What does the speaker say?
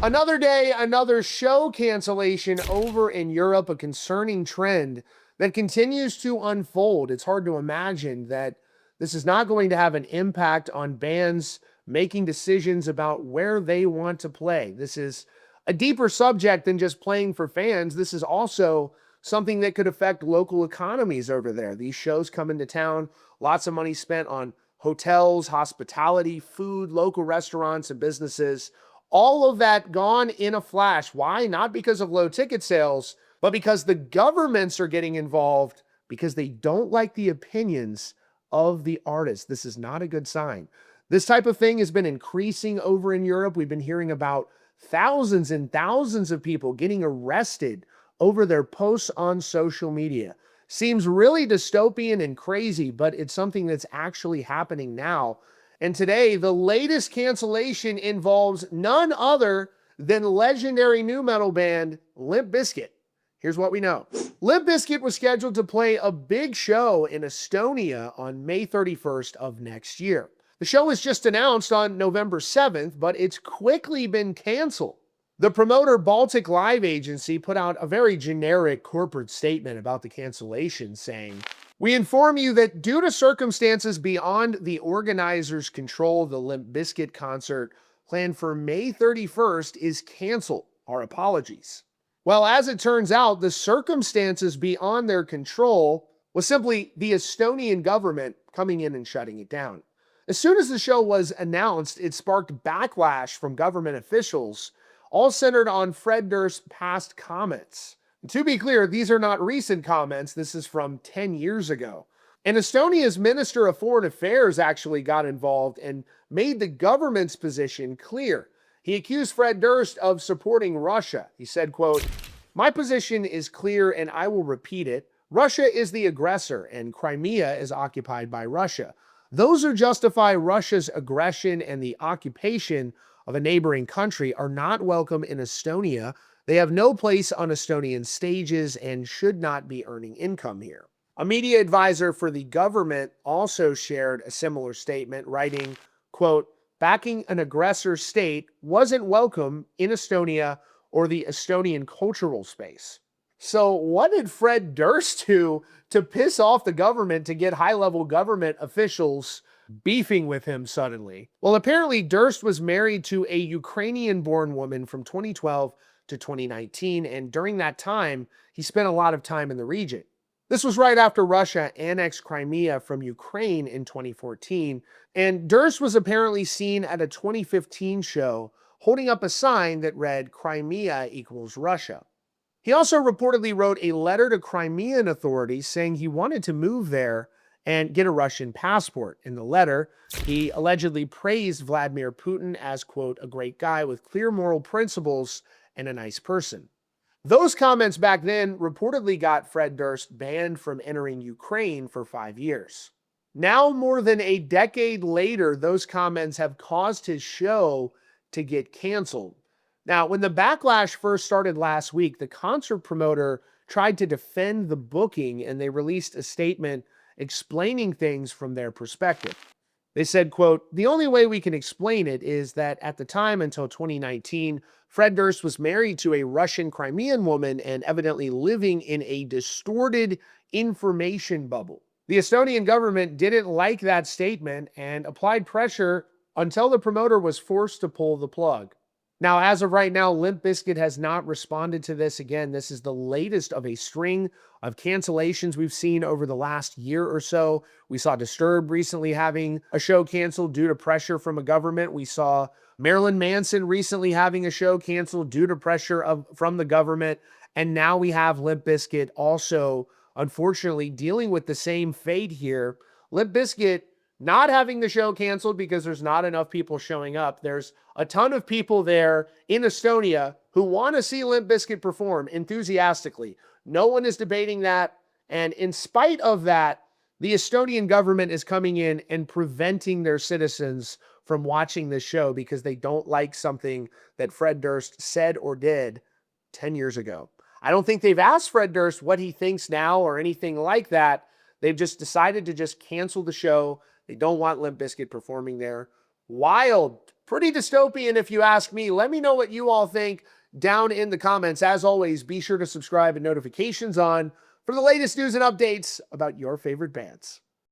Another day, another show cancellation over in Europe, a concerning trend that continues to unfold. It's hard to imagine that this is not going to have an impact on bands making decisions about where they want to play. This is a deeper subject than just playing for fans. This is also something that could affect local economies over there. These shows come into town, lots of money spent on hotels, hospitality, food, local restaurants, and businesses. All of that gone in a flash. Why? Not because of low ticket sales, but because the governments are getting involved because they don't like the opinions of the artists. This is not a good sign. This type of thing has been increasing over in Europe. We've been hearing about thousands and thousands of people getting arrested over their posts on social media. Seems really dystopian and crazy, but it's something that's actually happening now. And today, the latest cancellation involves none other than legendary nu metal band Limp Bizkit. Here's what we know. Limp Bizkit was scheduled to play a big show in Estonia on May 31st of next year. The show was just announced on November 7th, but it's quickly been canceled. The promoter Baltic Live Agency put out a very generic corporate statement about the cancellation, saying, "We inform you that due to circumstances beyond the organizers' control, the Limp Bizkit concert planned for May 31st is canceled. Our apologies." Well, as it turns out, the circumstances beyond their control was simply the Estonian government coming in and shutting it down. As soon as the show was announced, it sparked backlash from government officials, all centered on Fred Durst's past comments. And to be clear, these are not recent comments. This is from 10 years ago. And Estonia's Minister of Foreign Affairs actually got involved and made the government's position clear. He accused Fred Durst of supporting Russia. He said, quote, "My position is clear and I will repeat it. Russia is the aggressor and Crimea is occupied by Russia. Those who justify Russia's aggression and the occupation of a neighboring country are not welcome in Estonia. They have no place on Estonian stages and should not be earning income here." A media advisor for the government also shared a similar statement, writing, quote, "Backing an aggressor state wasn't welcome in Estonia or the Estonian cultural space." So what did Fred Durst do to piss off the government to get high-level government officials beefing with him suddenly? Well, apparently Durst was married to a Ukrainian-born woman from 2012 to 2019, and during that time, he spent a lot of time in the region. This was right after Russia annexed Crimea from Ukraine in 2014, and Durst was apparently seen at a 2015 show holding up a sign that read, "Crimea equals Russia." He also reportedly wrote a letter to Crimean authorities saying he wanted to move there and get a Russian passport. In the letter, he allegedly praised Vladimir Putin as, quote, "a great guy with clear moral principles and a nice person." Those comments back then reportedly got Fred Durst banned from entering Ukraine for 5 years. Now, more than a decade later, those comments have caused his show to get canceled. Now, when the backlash first started last week, the concert promoter tried to defend the booking and they released a statement explaining things from their perspective. They said, quote, "The only way we can explain it is that at the time until 2019, Fred Durst was married to a Russian Crimean woman and evidently living in a distorted information bubble. The Estonian government didn't like that statement and applied pressure until the promoter was forced to pull the plug." Now, as of right now, Limp Bizkit has not responded to this. Again, this is the latest of a string of cancellations we've seen over the last year or so. We saw Disturbed recently having a show canceled due to pressure from a government. We saw Marilyn Manson recently having a show canceled due to pressure from the government. And now we have Limp Bizkit also, unfortunately, dealing with the same fate here. Limp Bizkit not having the show canceled because there's not enough people showing up. There's a ton of people there in Estonia who want to see Limp Bizkit perform enthusiastically. No one is debating that. And in spite of that, the Estonian government is coming in and preventing their citizens from watching this show because they don't like something that Fred Durst said or did 10 years ago. I don't think they've asked Fred Durst what he thinks now or anything like that. They've just decided to just cancel the show. They don't want Limp Bizkit performing there. Wild Pretty dystopian if you ask me. Let me know what you all think down in the comments. As always, be sure to subscribe and notifications on for the latest news and updates about your favorite bands.